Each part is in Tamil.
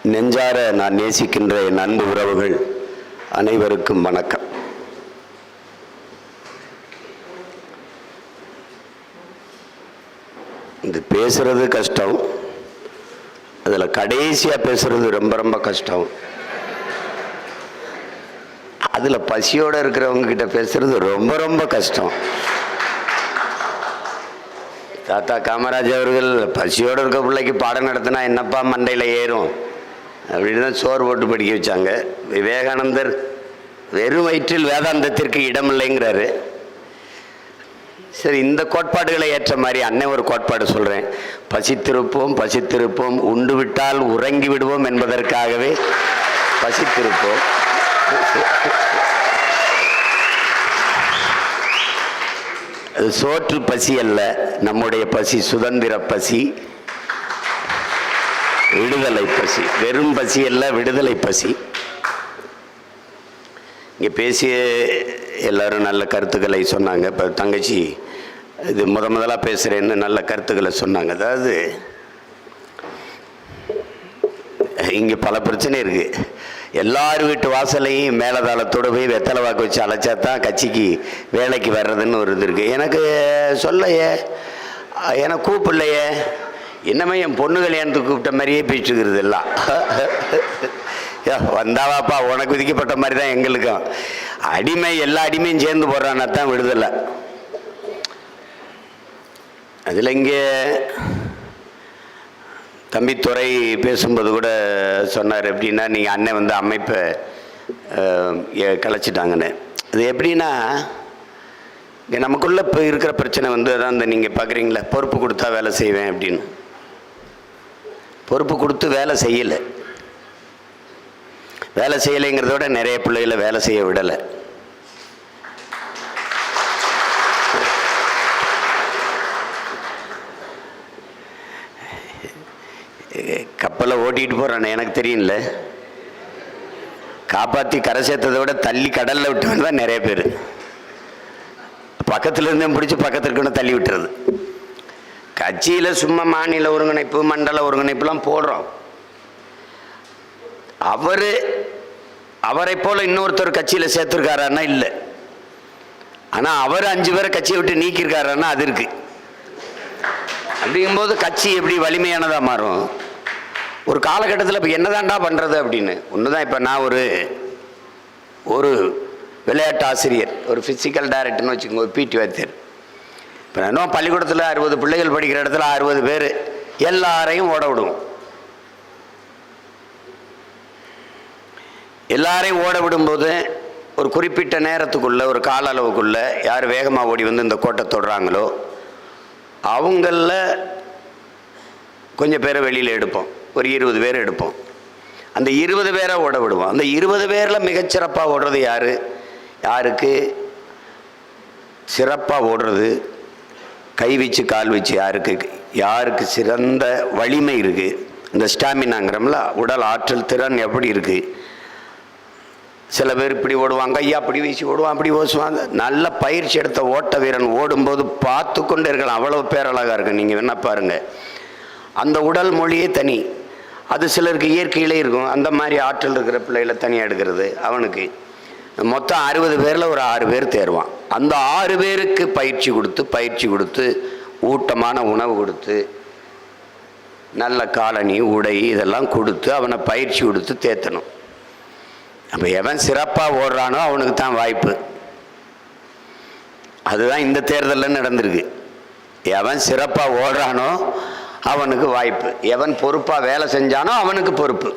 நெஞ்சார நான் நேசிக்கின்ற என் அன்பு உறவுகள் அனைவருக்கும் வணக்கம். இது பேசுறது கஷ்டம், அதில் கடைசியாக பேசுறது ரொம்ப ரொம்ப கஷ்டம். அதில் பசியோடு இருக்கிறவங்க கிட்ட பேசுறது ரொம்ப ரொம்ப கஷ்டம். தாத்தா காமராஜ் அவர்கள் பசியோடு இருக்க பிள்ளைக்கு பாடம் நடத்தினா என்னப்பா மண்டையில் ஏறும் அப்படின்னு தான் சோறு போட்டு படிக்க வச்சாங்க. விவேகானந்தர் வெறும் வயிற்றில் வேதாந்தத்திற்கு இடமில்லைங்கிறாரு. சரி, இந்த கோட்பாடுகளை ஏற்ற மாதிரி அன்னை ஒரு கோட்பாடு சொல்கிறேன். பசித்திருப்போம் பசித்திருப்போம், உண்டு விட்டால் உறங்கி விடுவோம் என்பதற்காகவே பசித்திருப்போம். அது சோற்று பசி அல்ல, நம்முடைய பசி சுதந்திர பசி, விடுதலை பசி. வெறும் பசி அல்ல, விடுதலை பசி. இங்கே பேசிய எல்லாரும் நல்ல கருத்துக்களை சொன்னாங்க. இப்போ தங்கச்சி இது முதலாக பேசுகிறேன்னு நல்ல கருத்துக்களை சொன்னாங்க. அதாவது இங்கே பல பிரச்சனை இருக்குது. எல்லார் வீட்டு வாசலையும் மேலதாளத்தோடு போய் வெத்தலை வாக்கு வச்சு அழைச்சா தான் கட்சிக்கு வேலைக்கு வர்றதுன்னு ஒரு இது இருக்குது. எனக்கு சொல்லையே, எனக்கு கூப்பிடலையே, என்னமே என் பொண்ணு கல்யாணத்துக்கு கூப்பிட்ட மாதிரியே பேச்சுக்கிறது எல்லாம். வந்தாவாப்பா உனக்கு விதிக்கப்பட்ட மாதிரி தான் எங்களுக்கும். அடிமை எல்லா அடிமையும் சேர்ந்து போடுறான்னா தான் விடுதலை. அதில் இங்கே தம்பித்துறை பேசும்போது கூட சொன்னார், எப்படின்னா நீங்கள் அண்ணன் வந்து அமைப்பை கலைச்சிட்டாங்கன்னு. அது எப்படின்னா இங்கே நமக்குள்ளே இப்போ இருக்கிற பிரச்சனை வந்து அதான் இந்த நீங்கள் பார்க்குறீங்களா, பொறுப்பு கொடுத்தா வேலை செய்வேன் அப்படின்னு. பொறுப்பு கொடுத்து வேலை செய்யலை. வேலை செய்யலைங்கிறத விட நிறைய பிள்ளைகளை வேலை செய்ய விடலை. கப்பலை ஓட்டிகிட்டு போகிறானே எனக்கு தெரியும்ல, காப்பாற்றி கரை சேர்த்ததை விட தள்ளி கடலில் விட்டவன் தான் நிறைய பேர். பக்கத்தில் இருந்தே பிடிச்சி பக்கத்தில் இருக்கணும் தள்ளி விட்டுறது. கட்சியில் சும்மா மாநில ஒருங்கிணைப்பு மண்டல ஒருங்கிணைப்புலாம் போடுறோம். அவரை போல இன்னொருத்தர் கட்சியில் சேர்த்துருக்காரான்னா இல்லை. ஆனால் அவர் 5 பேரை கட்சியை விட்டு நீக்கியிருக்காரான்னா அது இருக்கு. அப்படிங்கும்போது கட்சி எப்படி வலிமையானதாக மாறும்? ஒரு காலகட்டத்தில் இப்போ என்னதான்டா பண்ணுறது அப்படின்னு ஒன்று தான். இப்போ நான் ஒரு விளையாட்டு ஆசிரியர், ஒரு ஃபிசிக்கல் டைரக்டர்னு வச்சுக்கோங்க, ஒரு பிடி வாத்தியர். இப்போ நான் பள்ளிக்கூடத்தில் 60 பிள்ளைகள் படிக்கிற இடத்துல 60 பேர் எல்லாரையும் ஓட விடுவோம். எல்லாரையும் ஓட விடும்போது ஒரு குறிப்பிட்ட நேரத்துக்குள்ளே, ஒரு கால அளவுக்குள்ளே யார் வேகமாக ஓடி வந்து இந்த கோட்டை தொடுறாங்களோ அவங்கள கொஞ்சம் பேரை வெளியில் எடுப்போம். ஒரு 20 பேர் எடுப்போம். அந்த 20 பேரை ஓட விடுவோம். அந்த 20 பேரில் மிகச்சிறப்பாக ஓடுறது யாருக்கு சிறப்பாக ஓடுறது, கை வச்சு கால் வச்சு யாருக்கு சிறந்த வலிமை இருக்குது, இந்த ஸ்டாமினாங்கிறோம்ல, உடல் ஆற்றல் திறன் எப்படி இருக்குது. சில பேர் இப்படி ஓடுவாங்க, ஐயா அப்படி வீசி ஓடுவான், அப்படி ஓசுவாங்க. நல்ல பயிற்சி எடுத்த ஓட்ட வீரன் ஓடும்போது பார்த்து கொண்டே இருக்கலாம், அவ்வளோ பேரழகாக இருக்கு. நீங்கள் வேணா பாருங்கள். அந்த உடல் மொழியே தனி. அது சிலருக்கு இயற்கையிலே இருக்கும். அந்த மாதிரி ஆற்றல் இருக்கிற பிள்ளைகளை தனியாக எடுக்கிறது. அவனுக்கு மொத்தம் 60 பேரில் ஒரு 6 பேர் தேர்வான். அந்த 6 பேருக்கு பயிற்சி கொடுத்து ஊட்டமான உணவு கொடுத்து நல்ல காலணி உடை இதெல்லாம் கொடுத்து அவனை பயிற்சி கொடுத்து தேத்தணும். அப்போ எவன் சிறப்பாக ஓடுறானோ அவனுக்கு தான் வாய்ப்பு. அதுதான் இந்த தேர்தலில் நடந்திருக்கு. எவன் சிறப்பாக ஓடுறானோ அவனுக்கு வாய்ப்பு, எவன் பொறுப்பாக வேலை செஞ்சானோ அவனுக்கு பொறுப்பு.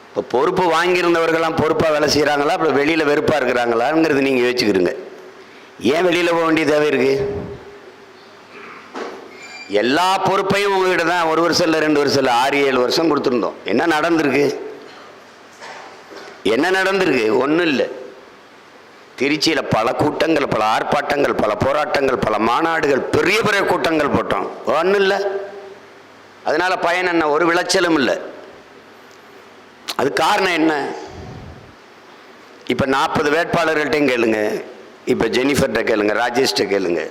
இப்போ பொறுப்பு வாங்கியிருந்தவர்கள்லாம் பொறுப்பாக வேலை செய்கிறாங்களா, அப்புறம் வெளியில் வெறுப்பாக இருக்கிறாங்களாங்கிறது நீங்கள் யோசிச்சுக்கிறீங்க. ஏன் வெளியில் போக வேண்டிய தேவை இருக்குது? எல்லா பொறுப்பையும் உங்ககிட்ட தான் 1 வருஷம் இல்லை 2 வருஷம் இல்லை 6-7 வருஷம் கொடுத்துருந்தோம். என்ன நடந்திருக்கு? ஒன்றும் இல்லை. திருச்சியில் பல கூட்டங்கள், பல ஆர்ப்பாட்டங்கள், பல போராட்டங்கள், பல மாநாடுகள், பெரிய பெரிய கூட்டங்கள் போட்டோம். ஒன்றும் இல்லை. அதனால பயன் என்ன? ஒரு விளைச்சலும் இல்லை. அது காரணம் என்ன? இப்போ 40 வேட்பாளர்கள்ட்டையும் கேளுங்க, இப்போ ஜெனிஃபர்கிட்ட கேளுங்க, ராஜேஷ்கிட்ட கேளுங்க.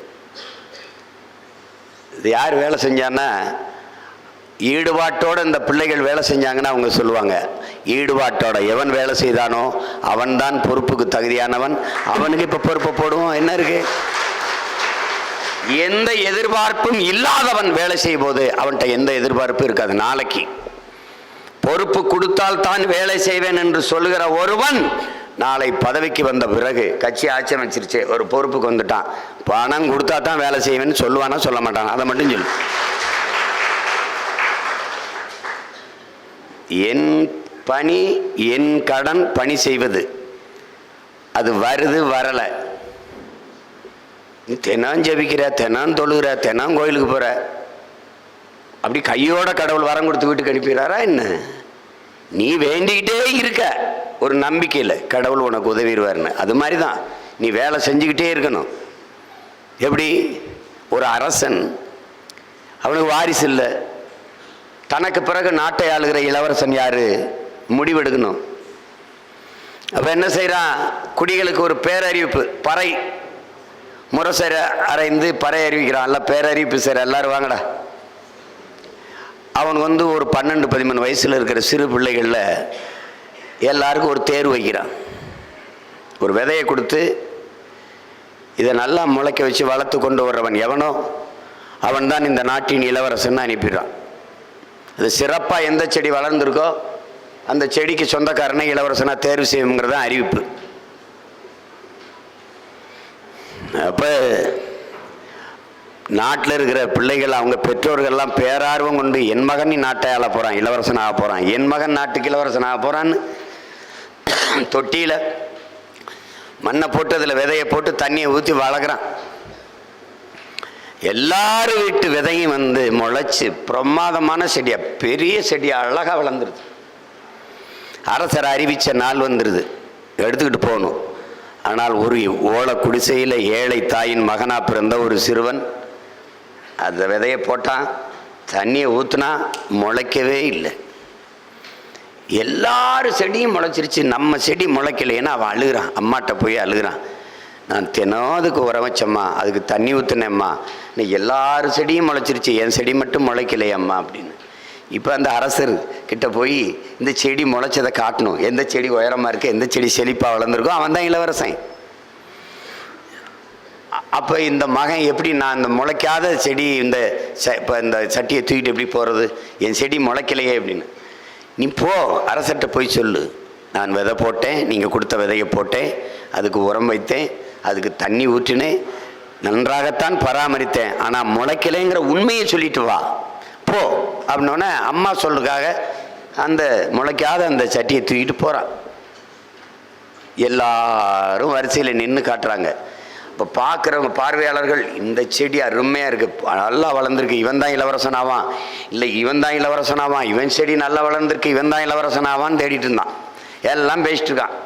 இது யார் வேலை செஞ்சான்னா ஈடுபாட்டோடு இந்த பிள்ளைகள் வேலை செஞ்சாங்கன்னா அவங்க சொல்லுவாங்க, ஈடுபாட்டோட எவன் வேலை செய்தானோ அவன்தான் பொறுப்புக்கு தகுதியானவன், அவனுக்கு இப்போ பொறுப்பை போடுவோம். என்ன இருக்கு? எந்த எதிர்பார்ப்பும் இல்லாதவன் வேலை செய்யும் போது அவன்கிட்ட எந்த எதிர்பார்ப்பும் இருக்காது. நாளைக்கு பொறுப்பு கொடுத்தால் தான் வேலை செய்வேன் என்று சொல்லுகிற ஒருவன் நாளை பதவிக்கு வந்த பிறகு, கட்சி ஆட்சி அமைச்சிருச்சு, ஒரு பொறுப்புக்கு வந்துட்டான், பணம் கொடுத்தா தான் வேலை செய்வேன்னு சொல்லுவானா சொல்ல மாட்டான்? அதை மட்டும் சொல்லு. என் பணி என் கடன் பணி செய்வது, அது வருது வரலை. நீ தினம் ஜெபிக்கிற, தினம் தொழுகிற, தினம் கோயிலுக்கு போகிற, அப்படி கையோட கடவுள் வரம் கொடுத்து வீட்டுக்கு அனுப்பிடுறாரா என்ன? நீ வேண்டிக்கிட்டே இருக்க ஒரு நம்பிக்கையில் கடவுள் உனக்கு உதவிடுவார்னு. அது மாதிரி தான் நீ வேலை செஞ்சுக்கிட்டே இருக்கணும். எப்படி ஒரு அரசன், அவனுக்கு வாரிசு இல்லை, தனக்கு பிறகு நாட்டை ஆளுகிற இளவரசன் யாரு? முடிவெடுக்கணும். அப்போ என்ன செய்கிறான்? குடிகளுக்கு ஒரு பேரறிவிப்பு, பறை முரசரை அரைந்து பறை அறிவிக்கிறான். அல்ல பேரறிவிப்பு சார், எல்லாரும் வாங்கடா. அவனுக்கு ஒரு 12-13 வயசில் இருக்கிற சிறு பிள்ளைகளில் எல்லாருக்கும் ஒரு தேர்வு வைக்கிறான். ஒரு விதையை கொடுத்து இதை நல்லா முளைக்க வச்சு வளர்த்து கொண்டு வர்றவன் எவனோ அவன் தான் இந்த நாட்டின் இளவரசன் அனுப்பிடுறான். அது சிறப்பாக எந்த செடி வளர்ந்துருக்கோ அந்த செடிக்கு சொந்தக்காரனை இளவரசனாக தேர்வு செய்யுங்கிறத அறிவிப்பு. அப்போ நாட்டில் இருக்கிற பிள்ளைகள், அவங்க பெற்றோர்கள்லாம் பேரார்வம் கொண்டு, என் மகன் நீ நாட்டை ஆள போகிறான், இளவரசன் ஆக போகிறான், என் மகன் நாட்டுக்கு இளவரசன் ஆக போகிறான்னு தொட்டியில் மண்ணை போட்டு அதில் விதையை போட்டு தண்ணியை ஊற்றி வளர்க்குறான். எல்லாரும் வீட்டு விதையும் முளைச்சி பிரமாதமான செடியாக, பெரிய செடியாக அழகாக வளர்ந்துருது. அரசர் அறிவித்த நாள் வந்துடுது, எடுத்துக்கிட்டு போகணும். ஆனால் ஒரு ஓலை குடிசையில் ஏழை தாயின் மகனாக பிறந்த ஒரு சிறுவன் அந்த விதையை போட்டான், தண்ணியை ஊற்றுனா முளைக்கவே இல்லை. எல்லாரும் செடியும் முளைச்சிருச்சு, நம்ம செடி முளைக்கலைன்னா அவன் அழுகிறான், அம்மாட்ட போய் அழுகிறான். நான் தினம் அதுக்கு உரம் வச்சம்மா, அதுக்கு தண்ணி ஊற்றுனேம்மா, இன்னைக்கு எல்லாரும் செடியும் முளைச்சிருச்சு, என் செடி மட்டும் முளைக்கலையம்மா அப்படின்னு. இப்போ அந்த அரசர் கிட்ட போய் இந்த செடி முளைச்சதை காட்டணும். எந்த செடி உயரமாக இருக்குது, எந்த செடி செழிப்பாக வளர்ந்துருக்கோ அவன் தான் இளவரசன். அப்போ இந்த மகன் எப்படி, நான் இந்த முளைக்காத செடி இப்போ இந்த சட்டியை தூக்கிட்டு எப்படி போகிறது, என் செடி முளைக்கலையே அப்படின்னு. நீ போ, அரசர்கிட்ட போய் சொல்லு, நான் விதை போட்டேன், நீங்கள் கொடுத்த விதையை போட்டேன், அதுக்கு உரம் வைத்தேன், அதுக்கு தண்ணி ஊற்றினேன், நன்றாகத்தான் பராமரித்தேன், ஆனால் முளைக்கலைங்கிற உண்மையை சொல்லிட்டு வா போ அப்படின்னோடனே அம்மா சொல்லுக்காக அந்த முளைக்காத அந்த சட்டியை தூக்கிட்டு போகிறான். எல்லாரும் வரிசையில் நின்று காட்டுறாங்க. இப்போ பார்க்குறவங்க பார்வையாளர்கள், இந்த செடி அருமையாக இருக்குது, நல்லா வளர்ந்துருக்கு, இவன் தான் இளவரசனாவான், இல்லை இவன் தான் இளவரசனாவான், இவன் செடி நல்லா வளர்ந்துருக்கு, இவன் தான் இளவரசனாவான்னு தேடிட்டு இருந்தான். எல்லாம் பேசிட்டு இருக்கான்.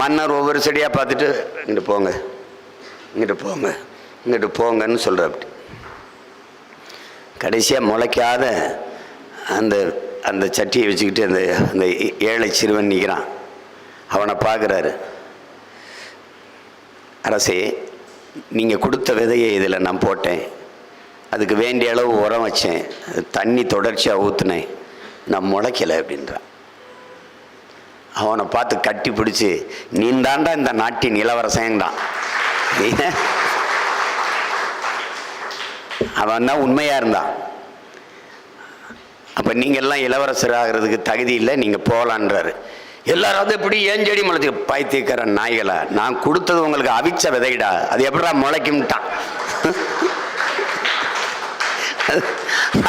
மன்னர் ஒவ்வொரு செடியாக பார்த்துட்டு, இங்கிட்டு போங்க, இங்கிட்டு போங்க, இங்கிட்டு போங்கன்னு சொல்கிற. அப்படி கடைசியாக முளைக்காத அந்த அந்த சட்டியை வச்சுக்கிட்டு அந்த அந்த ஏழை சிறுவன் நிற்கிறான். அவனை பார்க்குறாரு. அரசே, நீங்கள் கொடுத்த விதையை இதில் நான் போட்டேன், அதுக்கு வேண்டிய அளவு உரம் வச்சேன், தண்ணி தொடர்ச்சியாக ஊற்றுனேன், நான் முளைக்கலை அப்படின்றான். அவனை பார்த்து கட்டி பிடிச்சி, நீ தாண்டா இந்த நாட்டின் இளவரசன்டான். அவன் தான் உண்மையாக இருந்தான். அப்போ நீங்கள்லாம் இளவரசர் ஆகிறதுக்கு தகுதி இல்லை, நீங்கள் போகலான்றாரு. எல்லாரும் எப்படி ஏன் செடி முளைச்சி, பைத்தியக்கார நாய்களா, நான் கொடுத்தது உங்களுக்கு அவிச்ச விதைடா, அது எப்படா முளைக்கும்ட்டான்.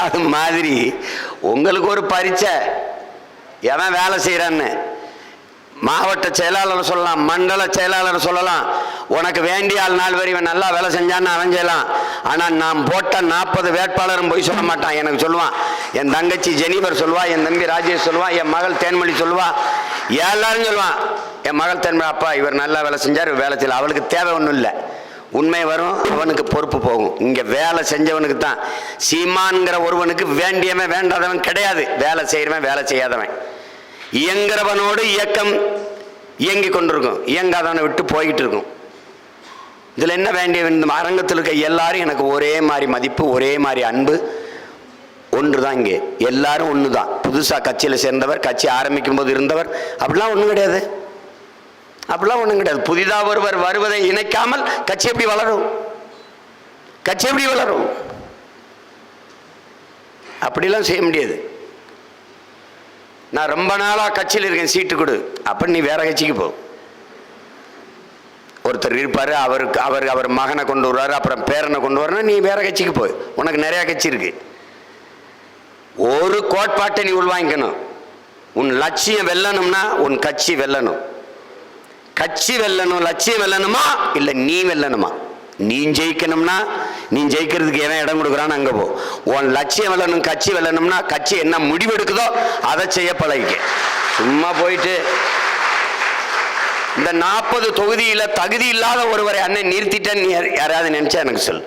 அது மாதிரி உங்களுக்கு ஒரு பரீட்சை, எவன் வேலை செய்கிறான்னு மாவட்ட செயலாளர் சொல்லலாம், மண்டல செயலாளர் சொல்லலாம், உனக்கு வேண்டிய ஆள் நாள் வரை இவன் நல்லா வேலை செஞ்சான்னு அவன் செய்யலாம். ஆனால் நான் போட்ட 40 வேட்பாளரும் போய் சொல்ல மாட்டான். எனக்கு சொல்லுவான், என் தங்கச்சி ஜெனிஃபர் சொல்லுவா, என் தம்பி ராஜேஷ் சொல்லுவான், என் மகள் தேன்மொழி சொல்லுவா, எல்லாரும் சொல்லுவான், என் மகள் தேன்மொழி, அப்பா இவர் நல்லா வேலை செஞ்சார், வேலை செய்யல. அவளுக்கு தேவை ஒன்றும் இல்லை, உண்மை வரும், அவனுக்கு பொறுப்பு போகும். இங்கே வேலை செஞ்சவனுக்கு தான். சீமான்கிற ஒருவனுக்கு வேண்டியவன் வேண்டாதவன் கிடையாது, வேலை செய்கிறவன் வேலை செய்யாதவன். இயங்குறவனோடு இயக்கம் இயங்கி கொண்டிருக்கும், இயங்காதவனை விட்டு போய்கிட்டு இருக்கும். இதில் என்ன வேண்டிய, இந்த அரங்கத்தில் இருக்க எல்லாரும் எனக்கு ஒரே மாதிரி மதிப்பு, ஒரே மாதிரி அன்பு, ஒன்று தான். இங்கே எல்லாரும் ஒன்று தான். புதுசாக கட்சியில் சேர்ந்தவர், கட்சி ஆரம்பிக்கும் போது இருந்தவர், அப்படிலாம் ஒன்றும் கிடையாது. அப்படிலாம் ஒன்றும் கிடையாது. புதிதாக ஒருவர் வருவதை இணைக்காமல் கட்சி எப்படி வளரும்? கட்சி எப்படி வளரும்? அப்படிலாம் செய்ய முடியாது. நான் ரொம்ப நாளாக கட்சியில் இருக்கேன், சீட்டு கொடு, அப்ப நீ வேற கட்சிக்கு போ. ஒருத்தர் இருப்பார், அவர் மகனை கொண்டு வருவார், அப்புறம் பேரனை கொண்டு வரணும், நீ வேற கட்சிக்கு போய். உனக்கு நிறையா கட்சி இருக்கு. ஒரு கோட்பாட்டை நீ உள்வாங்கிக்கணும். உன் லட்சியம் வெல்லணும்னா உன் கட்சி வெல்லணும். கட்சி வெல்லணும், லட்சியம் வெல்லணுமா இல்லை நீ வெல்லணுமா? நீ ஜெயிக்கணும்னா, நீ ஜெயிக்கிறதுக்கு எவன் இடம் கொடுக்குறான்னு அங்கே போ. உன் லட்சியம் வெல்லணும், கட்சி வெல்லணும்னா கட்சி என்ன முடிவெடுக்குதோ அதை செய்ய பழகிக்க. சும்மா போயிட்டு இந்த 40 தொகுதியில் தகுதி இல்லாத ஒருவரை அண்ணன் நிறுத்திட்டேன்னு யாராவது நினைச்சா எனக்கு சொல்லு.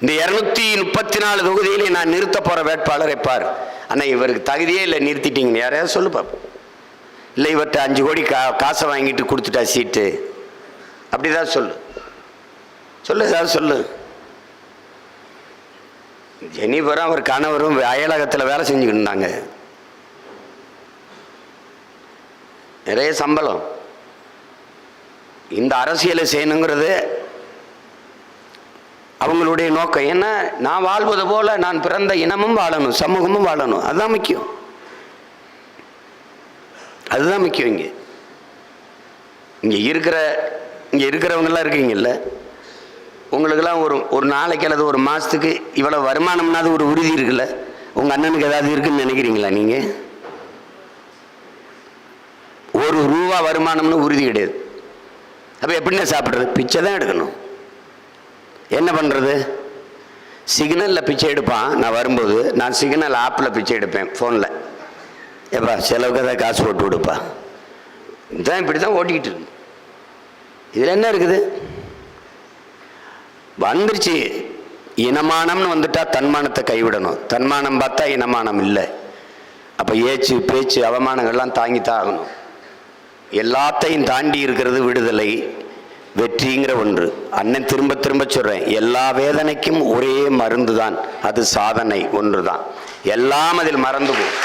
இந்த 234 தொகுதியிலே நான் நிறுத்த போற வேட்பாளரை பார். அண்ணா இவருக்கு தகுதியே இல்லை, நிறுத்திட்டீங்கன்னு யாரையாவது சொல்லு பாப்போம். இல்லை இவர்கிட்ட 5 கோடி காசை வாங்கிட்டு கொடுத்துட்டா சீட்டு, அப்படிதான் சொல்லு. ஏதாவது சொல்லு. ஜெனிபரும் அவர் கணவரும் அயலகத்தில் வேலை செஞ்சுக்கிட்டு இருந்தாங்க. நிறைய சம்பளம். இந்த அரசியலை செய்யணுங்கிறது அவங்களுடைய நோக்கம். ஏன்னா நான் வாழ்வது போல நான் பிறந்த இனமும் வாழணும், சமூகமும் வாழணும். அதுதான் முக்கியம். அதுதான் முக்கியம். இங்கே இருக்கிறவங்கெல்லாம் இருக்கீங்கல்ல, உங்களுக்கெல்லாம் ஒரு நாளைக்கு அல்லது ஒரு மாதத்துக்கு இவ்வளோ வருமானம்னாது ஒரு உறுதி இருக்குல்ல. உங்கள் அண்ணனுக்கு ஏதாவது இருக்குன்னு நினைக்கிறீங்களா? நீங்கள் ₹1 வருமானம்னு உறுதி கிடையாது. அப்போ எப்படின்னா சாப்பிட்றது? பிச்சை தான் எடுக்கணும். என்ன பண்ணுறது? சிக்னலில் பிச்சை எடுப்பான். நான் வரும்போது நான் சிக்னல் ஆப்பில் பிச்சை எடுப்பேன் ஃபோனில். ஏப்பா செலவுக்கு தான் காசு போட்டு விடுப்பா. இதுதான் இப்படி தான் ஓட்டிக்கிட்டு இருக்கு. இதில் என்ன இருக்குது? வந்துருச்சு. இனமானம்னு வந்துட்டா தன்மானத்தை கைவிடணும். தன்மானம் பார்த்தா இனமானம் இல்லை. அப்போ ஏச்சு பேச்சு அவமானங்கள்லாம் தாங்கித்தான் ஆகணும். எல்லாத்தையும் தாண்டி இருக்கிறது விடுதலை, வெற்றிங்கிற ஒன்று. அண்ணன் திரும்ப திரும்ப சொல்றேன், எல்லா வேதனைக்கும் ஒரே மருந்து தான், அது சாதனை ஒன்று தான். எல்லாம் அதில் மறந்து போகும்.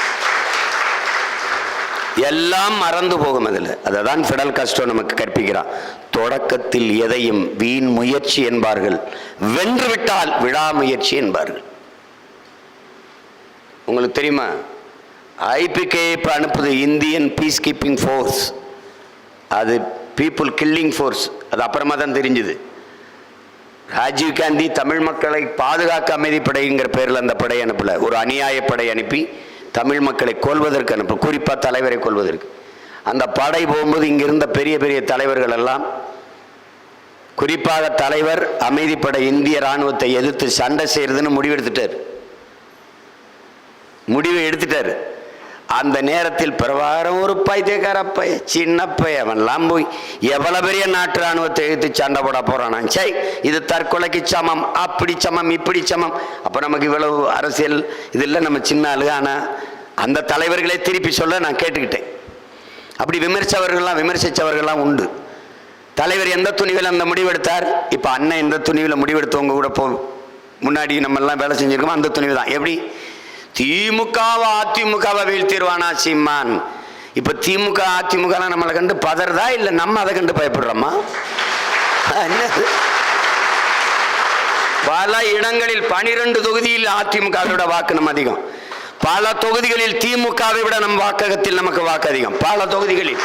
எல்லாம் மறந்து போகும் அதில். அதை தான் ஃபிடல் காஸ்ட்ரோ நமக்கு கற்பிக்கிறான். தொடக்கத்தில் எதையும் வீண் முயற்சி என்பார்கள், வென்றுவிட்டால் விடாமுயற்சி என்பார்கள். உங்களுக்கு தெரியுமா? ஐபிகே இப்போ அனுப்புது இந்தியன் பீஸ் கீப்பிங் ஃபோர்ஸ், அது பீப்புள் கில்லிங் ஃபோர்ஸ். அது அப்புறமா தான் தெரிஞ்சுது. ராஜீவ் காந்தி தமிழ் மக்களை பாதுகாக்க அமைதிப்படைங்கிற பேரில் அந்த படை அனுப்பல, ஒரு அநியாய படை அனுப்பி தமிழ் மக்களை கொல்வதற்கு அனுப்பு, குறிப்பாக தலைவரை கொல்வதற்கு. அந்த படை போகும்போது இங்கிருந்த பெரிய பெரிய தலைவர்கள் எல்லாம், குறிப்பாக தலைவர் அமைதிப்படை இந்திய இராணுவத்தை எதிர்த்து சண்டை செய்யறதுன்னு முடிவை எடுத்துட்டாரு. அந்த நேரத்தில் பிரபாகரன் ஒரு பைத்தியக்கார பைய, சின்ன பைய, அவன்லாம் போய் எவ்வளவு பெரிய நாட்டு ராணுவத்தை எடுத்து சண்டை போட போறானா? சை, இது தற்கொலைக்கு சமம், அப்படி சமம், இப்படி சமம். அப்ப நமக்கு இவ்வளவு அரசியல் இது இல்லை, நம்ம சின்ன ஆளு. ஆனா அந்த தலைவர்களே திருப்பி சொல்ல நான் கேட்டுக்கிட்டேன். அப்படி விமர்சிச்சவர்கள்லாம் உண்டு. தலைவர் எந்த துணிவில் அந்த முடிவெடுத்தார்? இப்ப அண்ணன் எந்த துணிவில் முடிவெடுத்தவங்க கூட முன்னாடி நம்ம எல்லாம் வேலை செஞ்சிருக்கோம், அந்த துணிவு தான். எப்படி அதிமுகவை வீழ்த்திடுவானா சீமான்? இப்ப திமுக அதிமுக நம்மளை கண்டு பதறதா இல்ல நம்ம அதை கண்டு பயப்படுறோமா? பல இடங்களில் 12 தொகுதியில் அதிமுகவோட வாக்கு நம்ம அதிகம். பல தொகுதிகளில் திமுகவை விட நம் வாக்ககத்தில் நமக்கு வாக்கு அதிகம். பல தொகுதிகளில்.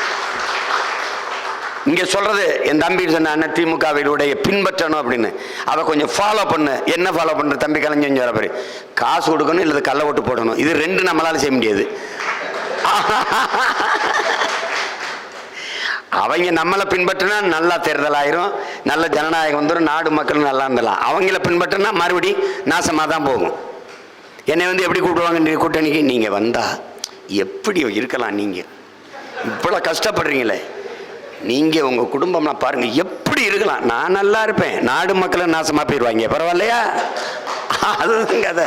இங்க சொல்றது என் தம்பி சொன்ன அண்ணன் திமுகவினுடைய பின்பற்றணும் அப்படின்னு. அதை கொஞ்சம் ஃபாலோ பண்ணு. என்ன ஃபாலோ பண்ற தம்பி? கலைஞர் வர பாரு, காசு கொடுக்கணும் இல்லது கள்ள ஓட்டு போடணும். இது 2 நம்மளால செய்ய முடியாது. அவங்க நம்மளை பின்பற்றினா நல்லா தேர்தல் ஆயிரும், நல்ல ஜனநாயகம் வந்துடும், நாடு மக்கள் நல்லா இருந்தலாம். அவங்கள பின்பற்றினா மறுபடி நாசமா தான் போகும். என்னை எப்படி கூப்பிடுவாங்க கூட்டணிக்கு? நீங்க வந்தா எப்படி இருக்கலாம்? நீங்க இவ்வளவு கஷ்டப்படுறீங்களே, நீங்க உங்க குடும்பம்லாம் பாருங்க எப்படி இருக்கலாம். நான் நல்லா இருப்பேன், நாடு மக்கள் நாசமா போயிடுவாங்க. பரவாயில்லையா? அதுதான் கதை.